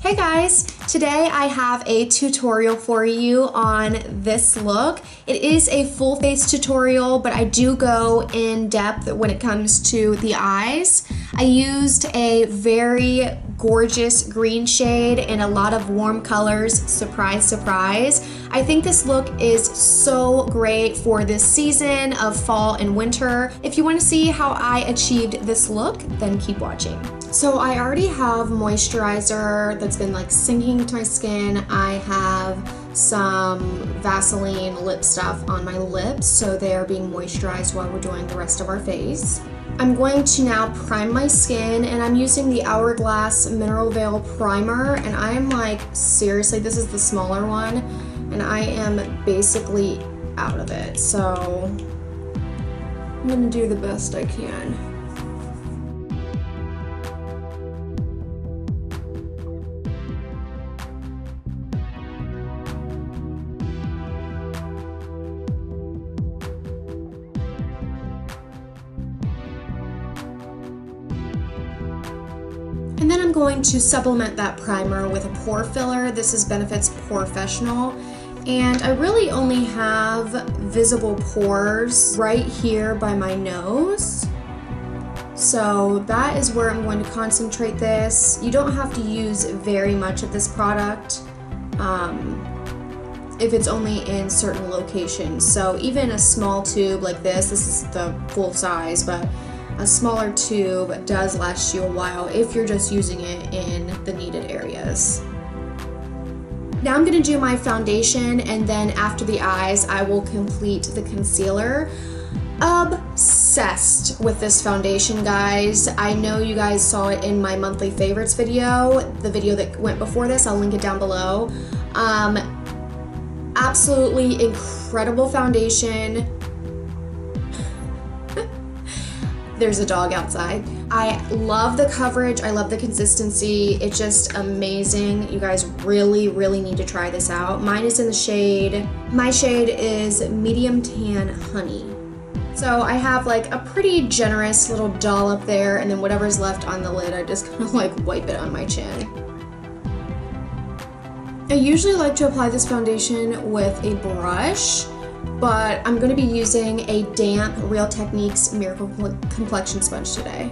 Hey guys, today I have a tutorial for you on this look. It is a full face tutorial, but I do go in depth when it comes to the eyes. I used a very gorgeous green shade and a lot of warm colors, surprise, surprise. I think this look is so great for this season of fall and winter. If you want to see how I achieved this look, then keep watching. So I already have moisturizer that's been like sinking into my skin. I have some Vaseline lip stuff on my lips, so they are being moisturized while we're doing the rest of our face. I'm going to now prime my skin, and I'm using the Hourglass Mineral Veil Primer, and I am like, seriously, this is the smaller one, and I am basically out of it, so I'm gonna do the best I can. And then I'm going to supplement that primer with a pore filler. This is Benefit's Porefessional. And I really only have visible pores right here by my nose. So that is where I'm going to concentrate this. You don't have to use very much of this product if it's only in certain locations. So even a small tube like this is the full size, but a smaller tube does last you a while if you're just using it in the needed areas. Now I'm gonna do my foundation, and then after the eyes, I will complete the concealer. Obsessed with this foundation, guys. I know you guys saw it in my monthly favorites video, the video that went before this. I'll link it down below. Absolutely incredible foundation. There's a dog outside. I love the coverage, I love the consistency, it's just amazing. You guys really, really need to try this out. Mine is in the shade, my shade is Medium Tan Honey. So I have like a pretty generous little dollop there, and then whatever's left on the lid, I just kind of like wipe it on my chin. I usually like to apply this foundation with a brush, but I'm going to be using a damp Real Techniques Miracle Complexion Sponge today.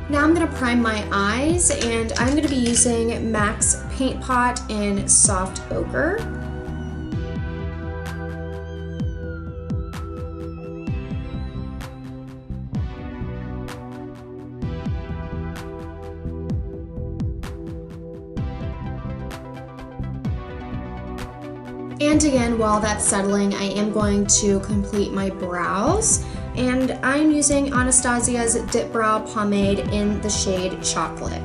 Now I'm going to prime my eyes, and I'm going to be using MAC's Paint Pot in Soft Ochre. And again, while that's settling, I am going to complete my brows. And I'm using Anastasia's Dip Brow Pomade in the shade Chocolate.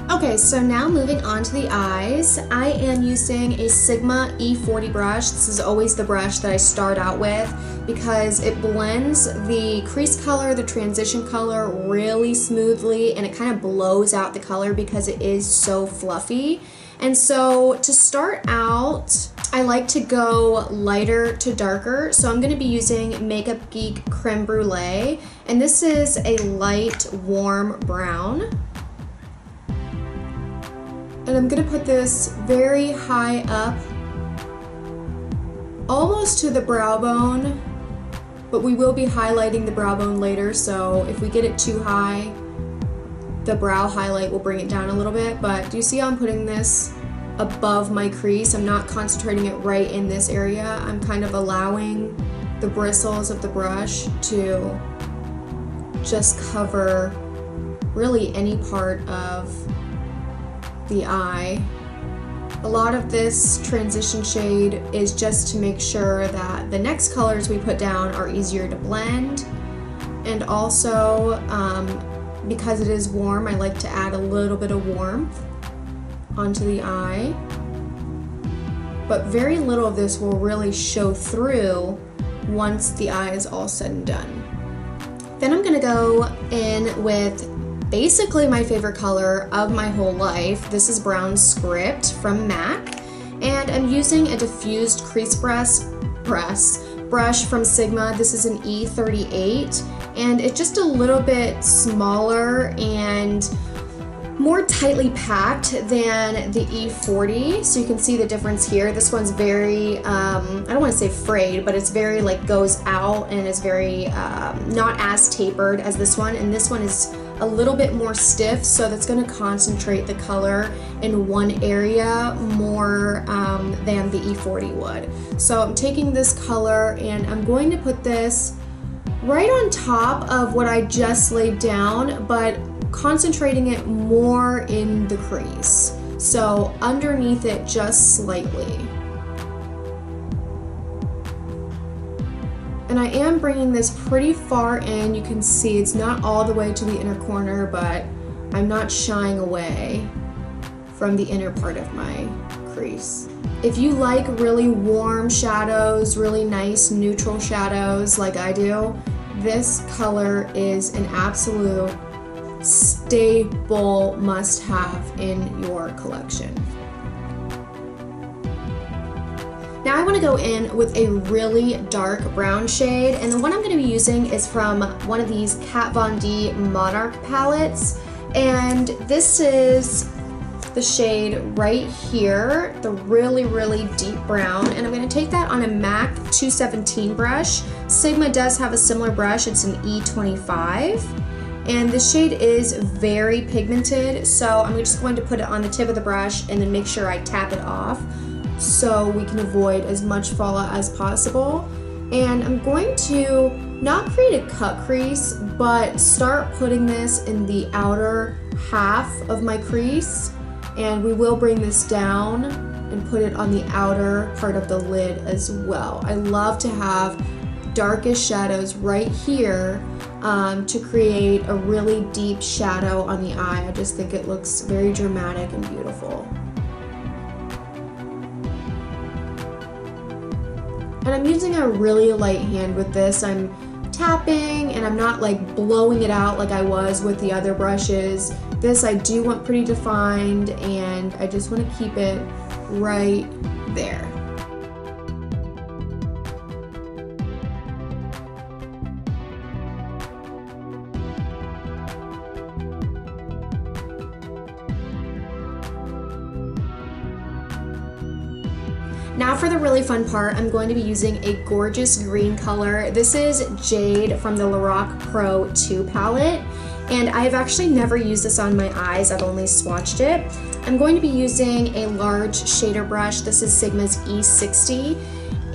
Okay, so now moving on to the eyes, I am using a Sigma E40 brush. This is always the brush that I start out with because it blends the crease color, the transition color really smoothly, and it kind of blows out the color because it is so fluffy. And so to start out, I like to go lighter to darker, so I'm going to be using Makeup Geek Creme Brulee, and this is a light warm brown. And I'm gonna put this very high up, almost to the brow bone, but we will be highlighting the brow bone later, so if we get it too high, the brow highlight will bring it down a little bit. But do you see how I'm putting this above my crease? I'm not concentrating it right in this area. I'm kind of allowing the bristles of the brush to just cover really any part of the eye. A lot of this transition shade is just to make sure that the next colors we put down are easier to blend, and also because it is warm, I like to add a little bit of warmth onto the eye, but very little of this will really show through once the eye is all said and done. Then I'm gonna go in with basically my favorite color of my whole life. This is Brown Script from MAC, and I'm using a diffused crease brush from Sigma. This is an E38, and it's just a little bit smaller and more tightly packed than the E40, so you can see the difference here. This one's very, I don't want to say frayed, but it's very like goes out and is very not as tapered as this one, and this one is a little bit more stiff, so that's going to concentrate the color in one area more than the E40 would. So I'm taking this color and I'm going to put this right on top of what I just laid down, but concentrating it more in the crease, so underneath it just slightly. And I am bringing this pretty far in. You can see it's not all the way to the inner corner, but I'm not shying away from the inner part of my crease. If you like really warm shadows, really nice neutral shadows like I do, this color is an absolute staple must-have in your collection. Now I want to go in with a really dark brown shade, and the one I'm going to be using is from one of these Kat Von D Monarch palettes, and this is the shade right here, the really, really deep brown, and I'm going to take that on a MAC 217 brush. Sigma does have a similar brush, it's an E25. And the shade is very pigmented, so I'm just going to put it on the tip of the brush and then make sure I tap it off so we can avoid as much fallout as possible. And I'm going to not create a cut crease, but start putting this in the outer half of my crease, and we will bring this down and put it on the outer part of the lid as well. I love to have darkest shadows right here to create a really deep shadow on the eye. I just think it looks very dramatic and beautiful. And I'm using a really light hand with this. I'm tapping and I'm not like blowing it out like I was with the other brushes. This I do want pretty defined, and I just want to keep it right there. Now for the really fun part, I'm going to be using a gorgeous green color. This is Jade from the Lorac Pro 2 palette, and I've actually never used this on my eyes, I've only swatched it. I'm going to be using a large shader brush. This is Sigma's E60,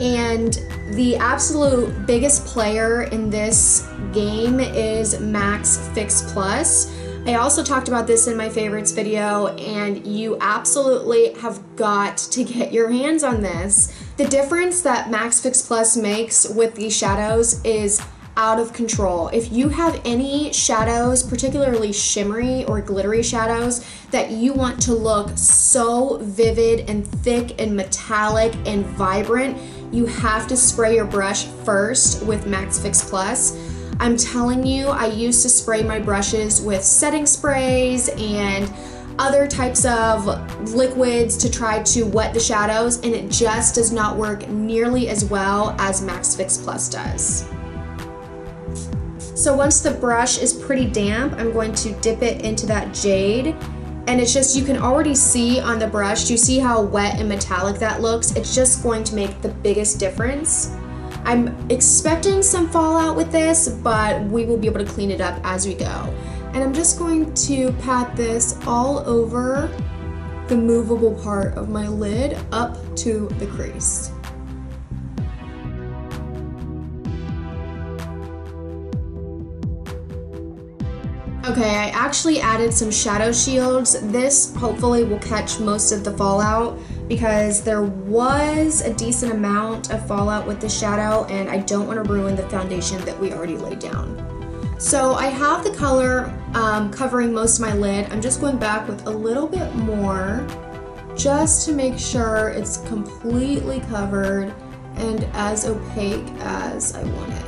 and the absolute biggest player in this game is Max Fix Plus. I also talked about this in my favorites video, and you absolutely have got to get your hands on this. The difference that Max Fix Plus makes with these shadows is out of control. If you have any shadows, particularly shimmery or glittery shadows, that you want to look so vivid and thick and metallic and vibrant, you have to spray your brush first with Max Fix Plus. I'm telling you, I used to spray my brushes with setting sprays and other types of liquids to try to wet the shadows, and it just does not work nearly as well as Max Fix Plus does. So once the brush is pretty damp, I'm going to dip it into that jade, and it's just, you can already see on the brush, do you see how wet and metallic that looks? It's just going to make the biggest difference. I'm expecting some fallout with this, but we will be able to clean it up as we go. And I'm just going to pat this all over the movable part of my lid up to the crease. Okay, I actually added some shadow shields. This hopefully will catch most of the fallout because there was a decent amount of fallout with the shadow and I don't want to ruin the foundation that we already laid down. So I have the color covering most of my lid. I'm just going back with a little bit more just to make sure it's completely covered and as opaque as I want it.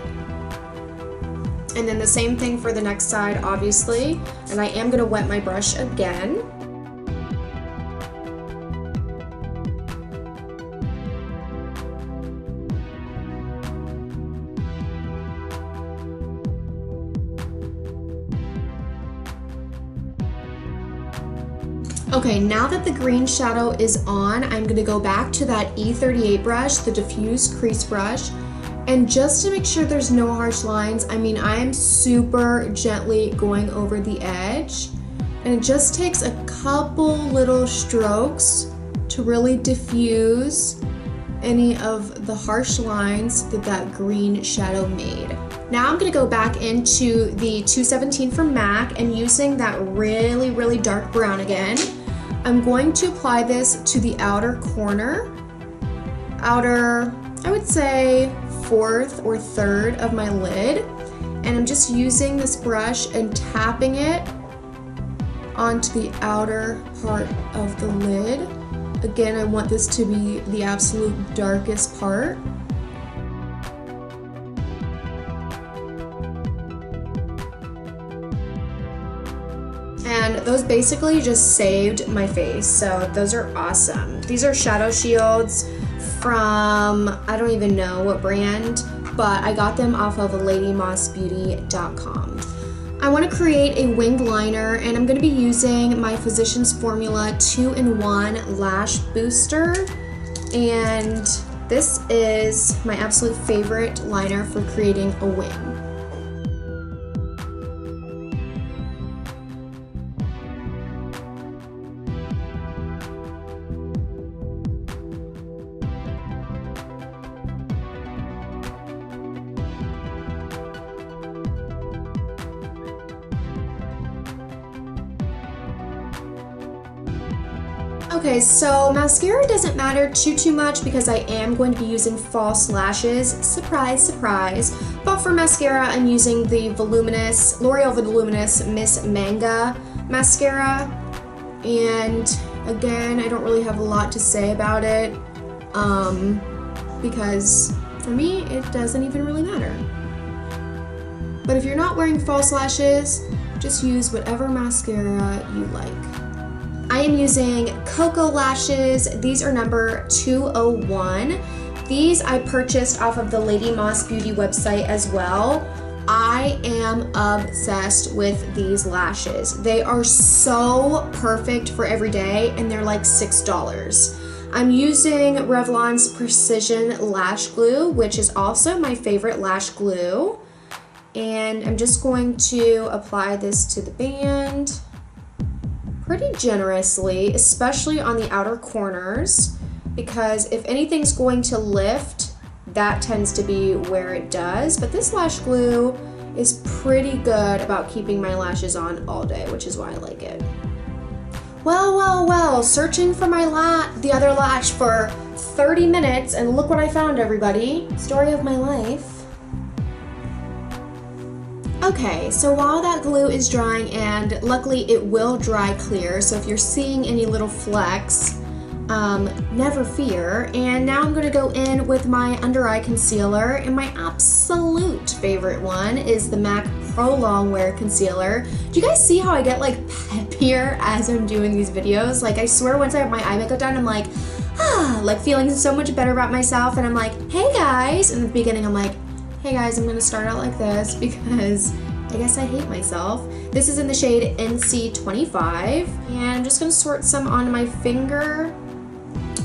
And then the same thing for the next side, obviously. And I am gonna wet my brush again. Okay, now that the green shadow is on, I'm gonna go back to that E38 brush, the diffuse crease brush, and just to make sure there's no harsh lines, I mean, I am super gently going over the edge, and it just takes a couple little strokes to really diffuse any of the harsh lines that that green shadow made. Now I'm gonna go back into the 217 from MAC and using that really, really dark brown again, I'm going to apply this to the outer corner, I would say 4th or 3rd of my lid, and I'm just using this brush and tapping it onto the outer part of the lid. Again, I want this to be the absolute darkest part. And those basically just saved my face, so those are awesome. These are shadow shields from, I don't even know what brand, but I got them off of ladymossbeauty.com. I want to create a winged liner and I'm going to be using my Physicians Formula 2-in-1 Lash Booster, and this is my absolute favorite liner for creating a wing. Okay, so mascara doesn't matter too much because I am going to be using false lashes. Surprise, surprise. But for mascara, I'm using the L'Oreal Voluminous Miss Manga mascara. And again, I don't really have a lot to say about it because for me, it doesn't even really matter. But if you're not wearing false lashes, just use whatever mascara you like. I am using Cocoa Lashes. These are number 201. These I purchased off of the Lady Moss Beauty website as well. I am obsessed with these lashes. They are so perfect for every day and they're like $6. I'm using Revlon's Precision Lash Glue, which is also my favorite lash glue. And I'm just going to apply this to the band pretty generously, especially on the outer corners, because if anything's going to lift, that tends to be where it does. But this lash glue is pretty good about keeping my lashes on all day, which is why I like it. Well, searching for the other lash for 30 minutes, and look what I found, everybody. Story of my life. Okay, so while that glue is drying, and luckily it will dry clear, so if you're seeing any little flecks, never fear. And now I'm gonna go in with my under eye concealer, and my absolute favorite one is the MAC Pro Longwear Concealer. Do you guys see how I get like peppier as I'm doing these videos? Like, I swear once I have my eye makeup done, I'm like, like feeling so much better about myself, and I'm like, hey guys. In the beginning, I'm like, hey guys, I'm gonna start out like this because I guess I hate myself. This is in the shade NC25, and I'm just gonna sort some on my finger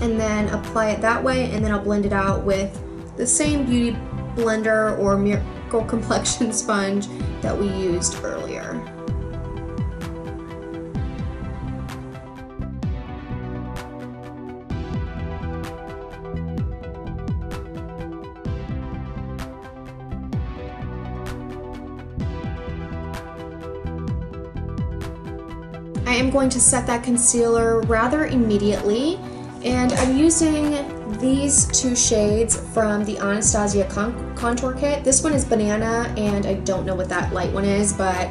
and then apply it that way, and then I'll blend it out with the same beauty blender or Miracle Complexion sponge that we used earlier. I am going to set that concealer rather immediately, and I'm using these two shades from the Anastasia Contour Kit. This one is Banana, and I don't know what that light one is, but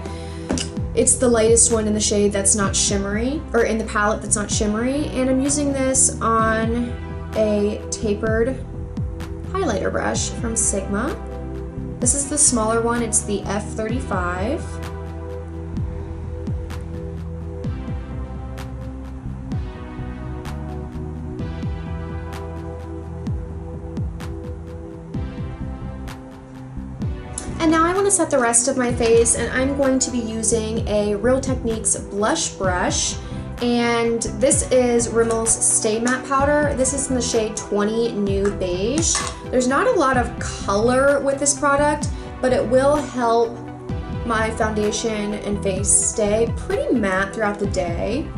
it's the lightest one in the shade that's not shimmery, or in the palette that's not shimmery, and I'm using this on a tapered highlighter brush from Sigma. This is the smaller one, it's the F35. And now I want to set the rest of my face, and I'm going to be using a Real Techniques blush brush, and this is Rimmel's Stay Matte Powder. This is in the shade 20 Nude Beige. There's not a lot of color with this product, but it will help my foundation and face stay pretty matte throughout the day,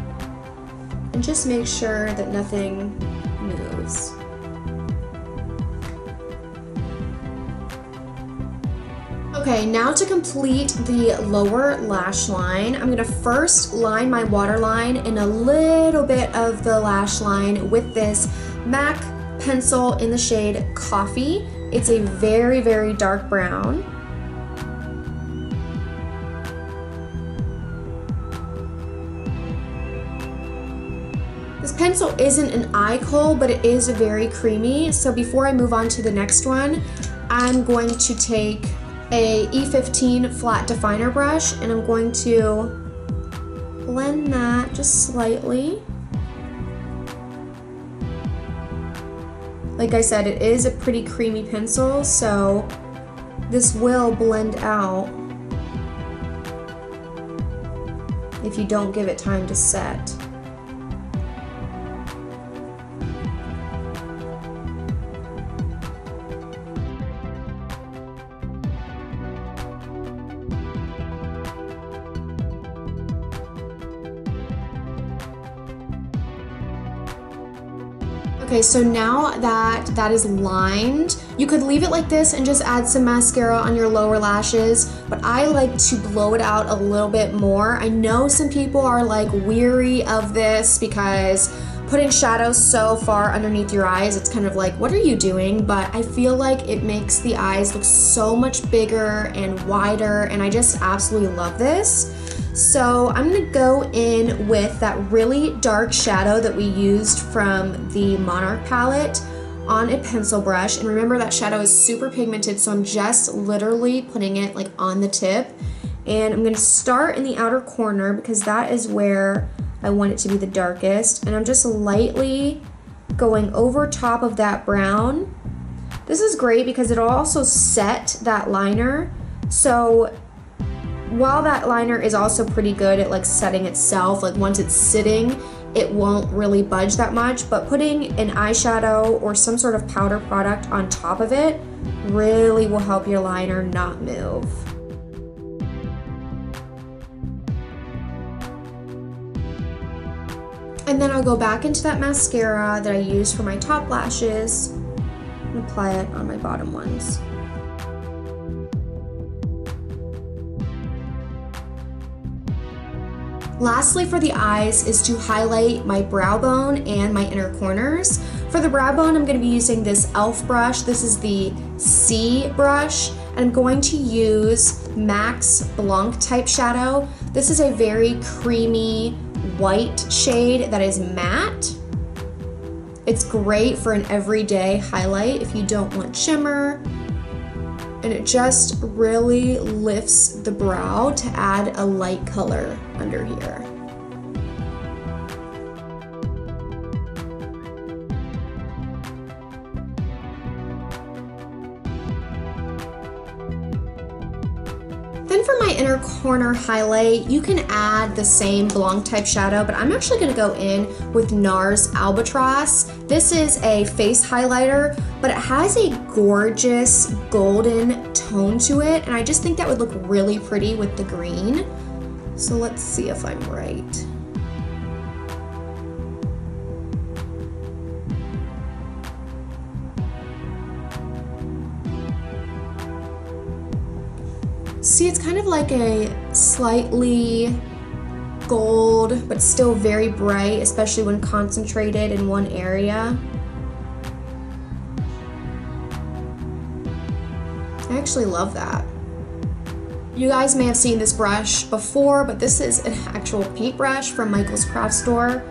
and just make sure that nothing moves. Okay, now to complete the lower lash line, I'm going to first line my waterline and a little bit of the lash line with this MAC pencil in the shade Coffee. It's a very, very dark brown. This pencil isn't an eye kohl, but it is very creamy. So before I move on to the next one, I'm going to take a E15 flat definer brush, and I'm going to blend that just slightly. Like I said, it is a pretty creamy pencil, so this will blend out if you don't give it time to set. Okay, so now that that is lined, you could leave it like this and just add some mascara on your lower lashes, but I like to blow it out a little bit more. I know some people are like weary of this because putting shadows so far underneath your eyes, it's kind of like, what are you doing? But I feel like it makes the eyes look so much bigger and wider, and I just absolutely love this. So I'm gonna go in with that really dark shadow that we used from the Monarch palette on a pencil brush. And remember, that shadow is super pigmented, so I'm just literally putting it like on the tip. And I'm gonna start in the outer corner because that is where I want it to be the darkest. And I'm just lightly going over top of that brown. This is great because it'll also set that liner. So while that liner is also pretty good at like setting itself, like once it's sitting, it won't really budge that much, but putting an eyeshadow or some sort of powder product on top of it really will help your liner not move. And then I'll go back into that mascara that I used for my top lashes and apply it on my bottom ones. Lastly, for the eyes is to highlight my brow bone and my inner corners. For the brow bone, I'm going to be using this e.l.f. brush. This is the C brush, and I'm going to use MAC's Blanc type shadow. This is a very creamy white shade that is matte. It's great for an everyday highlight if you don't want shimmer. And it just really lifts the brow to add a light color under here. Then for my inner inner corner highlight, you can add the same blonde type shadow, but I'm actually gonna go in with NARS Albatross. This is a face highlighter, but it has a gorgeous golden tone to it, and I just think that would look really pretty with the green. So let's see if I'm right. See, it's kind of like a slightly gold, but still very bright, especially when concentrated in one area. I actually love that. You guys may have seen this brush before, but this is an actual paintbrush from Michael's Craft Store.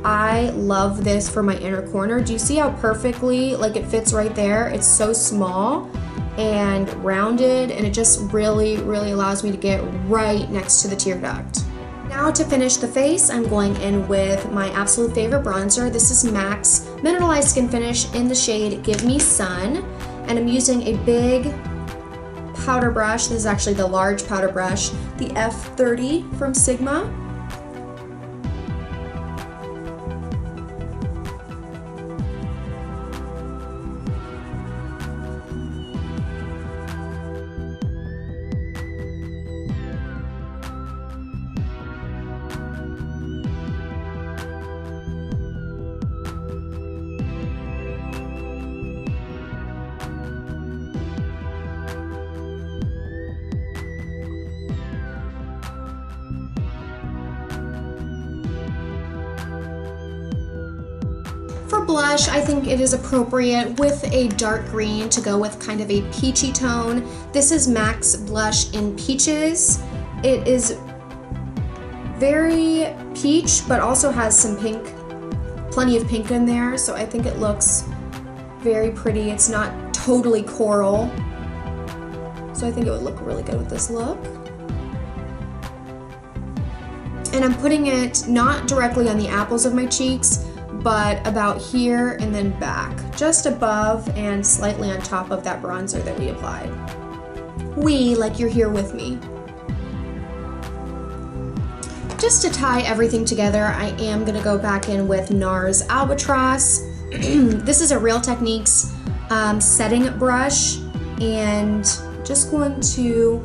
I love this for my inner corner. Do you see how perfectly, like, it fits right there? It's so small and rounded, and it just really allows me to get right next to the tear duct. Now to finish the face, I'm going in with my absolute favorite bronzer. This is MAC's Mineralized Skin Finish in the shade Give Me Sun, and I'm using a big powder brush. This is actually the large powder brush, the F30 from Sigma. For blush, I think it is appropriate with a dark green to go with kind of a peachy tone. This is MAC's blush in Peaches. It is very peach, but also has some pink, plenty of pink in there, so I think it looks very pretty. It's not totally coral, so I think it would look really good with this look. And I'm putting it not directly on the apples of my cheeks, but about here and then back, just above and slightly on top of that bronzer that we applied. Like you're here with me. Just to tie everything together, I am gonna go back in with NARS Albatross. This is a Real Techniques setting brush, and just going to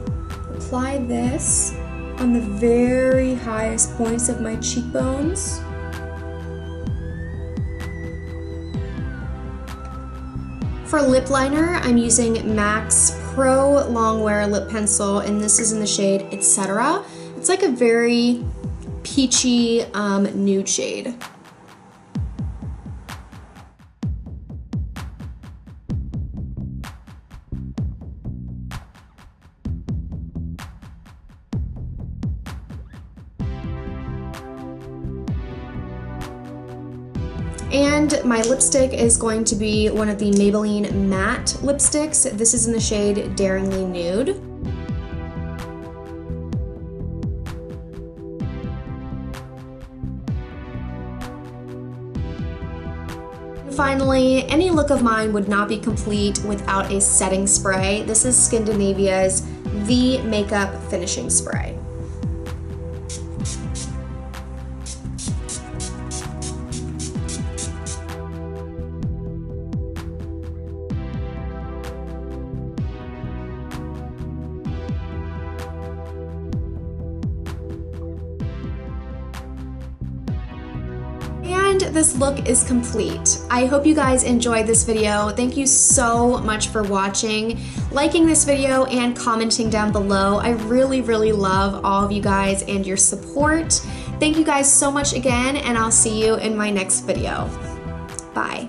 apply this on the very highest points of my cheekbones. For lip liner, I'm using MAC's Pro Longwear Lip Pencil, and this is in the shade Etc. It's like a very peachy nude shade. And my lipstick is going to be one of the Maybelline matte lipsticks. This is in the shade Daringly Nude. And finally, any look of mine would not be complete without a setting spray. This is Skindinavia's The Makeup Finishing Spray. And this look is complete. I hope you guys enjoyed this video. Thank you so much for watching, liking this video, and commenting down below. I really love all of you guys and your support. Thank you guys so much again, and I'll see you in my next video. Bye.